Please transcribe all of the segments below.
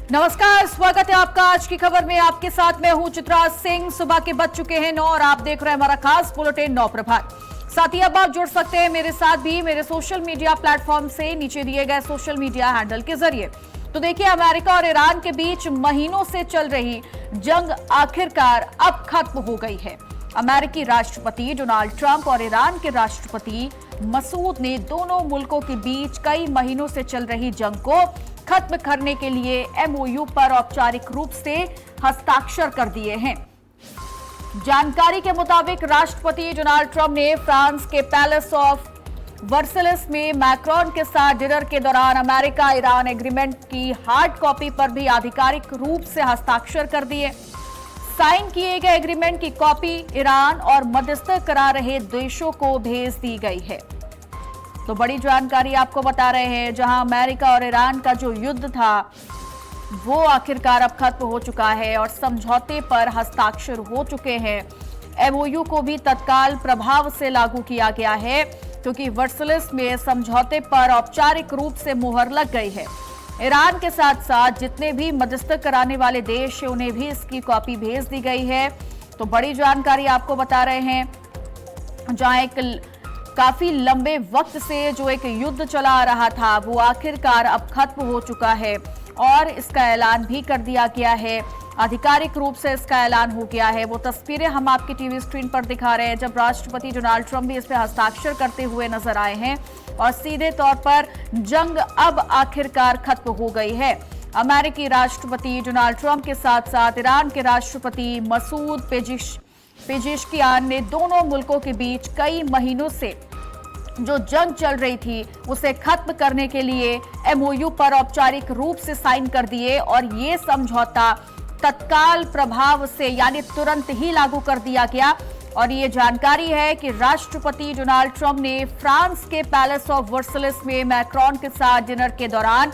नमस्कार, स्वागत है आपका आज की खबर में। आपके साथ मैं हूं चित्रा सिंह। सुबह के बज चुके हैं 9 और आप देख रहे हैं हमारा खास बुलेटिन 9 प्रभात। साथ ही अब आप जुड़ सकते हैं मेरे साथ भी मेरे सोशल मीडिया प्लेटफॉर्म से नीचे दिए गए सोशल मीडिया हैंडल के जरिए। तो देखिए, अमेरिका और ईरान के बीच महीनों से चल रही जंग आखिरकार अब खत्म हो गई है। अमेरिकी राष्ट्रपति डोनाल्ड ट्रंप और ईरान के राष्ट्रपति मसूद ने दोनों मुल्कों के बीच कई महीनों से चल रही जंग को खत्म करने के लिए एमओयू पर औपचारिक रूप से हस्ताक्षर कर दिए हैं। जानकारी के मुताबिक राष्ट्रपति डोनाल्ड ट्रंप ने फ्रांस के पैलेस ऑफ वर्सेलिस में मैक्रोन के साथ डिनर के दौरान अमेरिका ईरान एग्रीमेंट की हार्ड कॉपी पर भी आधिकारिक रूप से हस्ताक्षर कर दिए। साइन किए गए एग्रीमेंट की कॉपी ईरान और मध्यस्थ करा रहे देशों को भेज दी गई है। तो बड़ी जानकारी आपको बता रहे हैं, जहां अमेरिका और ईरान का जो युद्ध था वो आखिरकार अब खत्म हो चुका है और समझौते पर हस्ताक्षर हो चुके हैं। एमओयू को भी तत्काल प्रभाव से लागू किया गया है, क्योंकि वर्सेलिस में समझौते पर औपचारिक रूप से मुहर लग गई है। ईरान के साथ साथ जितने भी मध्यस्थ कराने वाले देश हैं उन्हें भी इसकी कॉपी भेज दी गई है। तो बड़ी जानकारी आपको बता रहे हैं, जहां एक काफी लंबे वक्त से जो एक युद्ध चला आ रहा था वो आखिरकार अब खत्म हो चुका है और इसका ऐलान भी कर दिया गया है। आधिकारिक रूप से इसका ऐलान हो गया है। वो तस्वीरें हम आपकी टीवी स्क्रीन पर दिखा रहे हैं, जब राष्ट्रपति डोनाल्ड ट्रंप भी इस पर हस्ताक्षर करते हुए नजर आए हैं और सीधे तौर पर जंग अब आखिरकार खत्म हो गई है। अमेरिकी राष्ट्रपति डोनाल्ड ट्रंप के साथ साथ ईरान के राष्ट्रपति मसूद पेजेश्कियान ने दोनों मुल्कों के बीच कई महीनों से जो जंग चल रही थी उसे खत्म करने के लिए एमओयू पर औपचारिक रूप से साइन कर दिए और ये समझौता तत्काल प्रभाव से यानी तुरंत ही लागू कर दिया गया। और ये जानकारी है कि राष्ट्रपति डोनाल्ड ट्रंप ने फ्रांस के पैलेस ऑफ वर्सेलिस में मैक्रोन के साथ डिनर के दौरान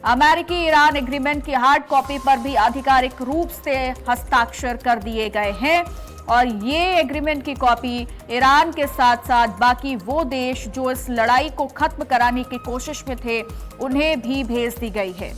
अमेरिकी ईरान एग्रीमेंट की हार्ड कॉपी पर भी आधिकारिक रूप से हस्ताक्षर कर दिए गए हैं और ये एग्रीमेंट की कॉपी ईरान के साथ साथ बाकी वो देश जो इस लड़ाई को खत्म कराने की कोशिश में थे उन्हें भी भेज दी गई है।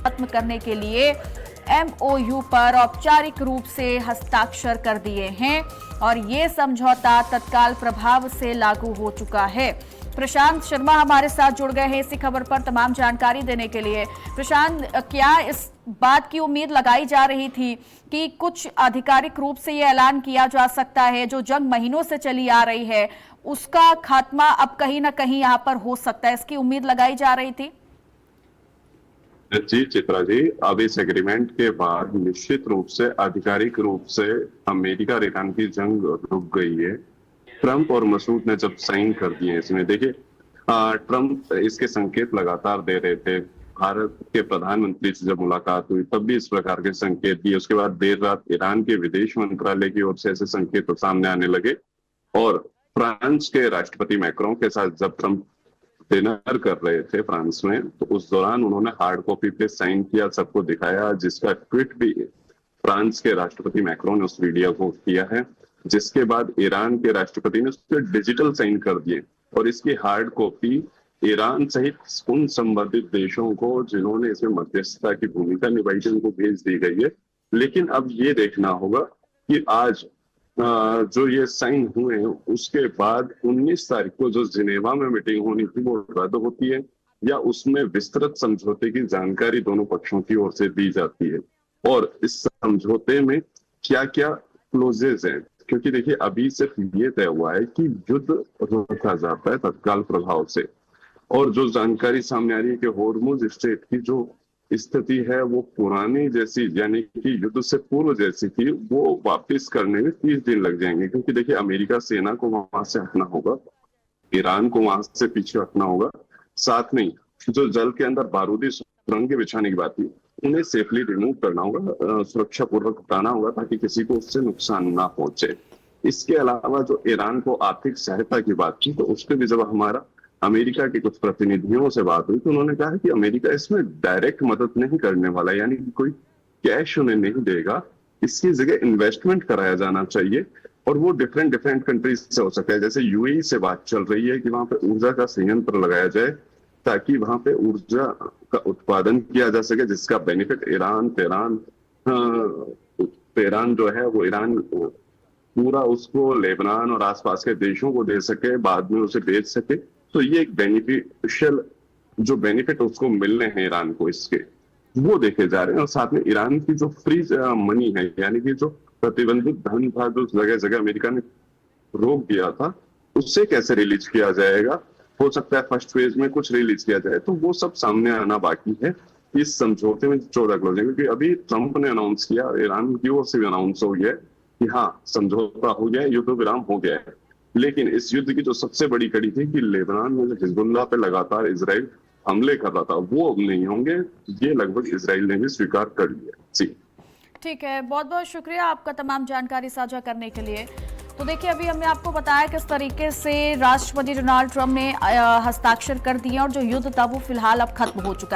खत्म करने के लिए एमओयू पर औपचारिक रूप से हस्ताक्षर कर दिए हैं और ये समझौता तत्काल प्रभाव से लागू हो चुका है। प्रशांत शर्मा हमारे साथ जुड़ गए हैं इसी खबर पर तमाम जानकारी देने के लिए। प्रशांत, क्या इस बात की उम्मीद लगाई जा रही थी कि कुछ आधिकारिक रूप से ये ऐलान किया जा सकता है, जो जंग महीनों से चली आ रही है उसका खात्मा अब कहीं ना कहीं यहाँ पर हो सकता है, इसकी उम्मीद लगाई जा रही थी? जी चित्रा जी, अब इस एग्रीमेंट के बाद निश्चित रूप से आधिकारिक रूप से अमेरिका और ईरान की जंग रुक गई है। ट्रंप और मसूद ने जब साइन कर दिए इसमें, देखिए ट्रंप इसके संकेत लगातार दे रहे थे। भारत के प्रधानमंत्री से जब मुलाकात हुई तब भी इस प्रकार के संकेत दिए। उसके बाद देर रात ईरान के विदेश मंत्रालय की ओर से ऐसे संकेत सामने आने लगे और फ्रांस के राष्ट्रपति मैक्रोन के साथ जब ट्रंप डिनर कर रहे थे फ्रांस में, तो उस दौरान उन्होंने हार्ड कॉपी पे साइन किया, सबको दिखाया, जिसका ट्वीट भी फ्रांस के राष्ट्रपति मैक्रोन ने उस वीडियो को किया है। जिसके बाद ईरान के राष्ट्रपति ने उस पर डिजिटल साइन कर दिए और इसकी हार्ड कॉपी ईरान सहित उन संबंधित देशों को जिन्होंने इसमें मध्यस्थता की भूमिका निभाई थी उनको भेज दी गई है। लेकिन अब ये देखना होगा कि आज जो ये साइन हुए उसके बाद 19 तारीख को जो जिनेवा में मीटिंग होनी थी वो रद्द होती है या उसमें विस्तृत समझौते की जानकारी दोनों पक्षों की ओर से दी जाती है और इस समझौते में क्या क्या क्लोजेज हैं क्योंकि देखिए अभी सिर्फ ये तय हुआ है कि युद्ध रोका जाता है तत्काल प्रभाव से, और जो जानकारी सामने आ रही है कि होर्मुज स्ट्रेट की जो स्थिति है वो पुरानी जैसी, यानी कि युद्ध से पूर्व जैसी थी, वो वापस करने में 30 दिन लग जाएंगे। क्योंकि देखिए अमेरिका सेना को वहां से हटना होगा, ईरान को वहां से पीछे हटना होगा, साथ में जो जल के अंदर बारूदी सुरंगें बिछाने की बात थी उन्हें सेफली रिमूव करना होगा, सुरक्षा पूर्वक हटाना होगा ताकि किसी को उससे नुकसान ना पहुंचे। इसके अलावा जो ईरान को आर्थिक सहायता की बात थी, तो उसके भी जब हमारा अमेरिका के कुछ प्रतिनिधियों से बात हुई तो उन्होंने कहा कि अमेरिका इसमें डायरेक्ट मदद नहीं करने वाला, यानी कि कोई कैश उन्हें नहीं देगा, इसकी जगह इन्वेस्टमेंट कराया जाना चाहिए, और वो डिफरेंट डिफरेंट कंट्रीज से हो सकता है। जैसे यूएई से बात चल रही है कि वहां पे ऊर्जा का संयंत्र लगाया जाए ताकि वहां पे ऊर्जा का उत्पादन किया जा सके, जिसका बेनिफिट तेहरान जो है वो ईरान पूरा उसको लेबनान और आसपास के देशों को दे सके, बाद में उसे बेच सके। तो ये एक बेनिफिशियल जो बेनिफिट उसको मिलने हैं ईरान को, इसके वो देखे जा रहे हैं। और साथ में ईरान की जो फ्री मनी है, यानी कि जो प्रतिबंधित धन था जो जगह जगह अमेरिका ने रोक दिया था, उससे कैसे रिलीज किया जाएगा, हो सकता है फर्स्ट फेज में कुछ रिलीज किया जाए, तो वो सब सामने आना बाकी है इस समझौते में 14 क्लोज है। क्योंकि अभी ट्रंप ने अनाउंस किया, ईरान की ओर से भी अनाउंस हो गया कि हाँ समझौता हो गया है, युद्ध विराम हो गया है। लेकिन इस युद्ध की जो सबसे बड़ी कड़ी थी कि लेबनान में जो हिजबुल्लाह पे लगातार इजराइल हमले कर रहा था, वो अब नहीं होंगे, ये लगभग इजराइल ने भी स्वीकार कर लिया। जी ठीक है, बहुत बहुत शुक्रिया आपका तमाम जानकारी साझा करने के लिए। तो देखिए अभी हमने आपको बताया किस तरीके से राष्ट्रपति डोनाल्ड ट्रंप ने हस्ताक्षर कर दिए और जो युद्ध था वो फिलहाल अब खत्म हो चुका है।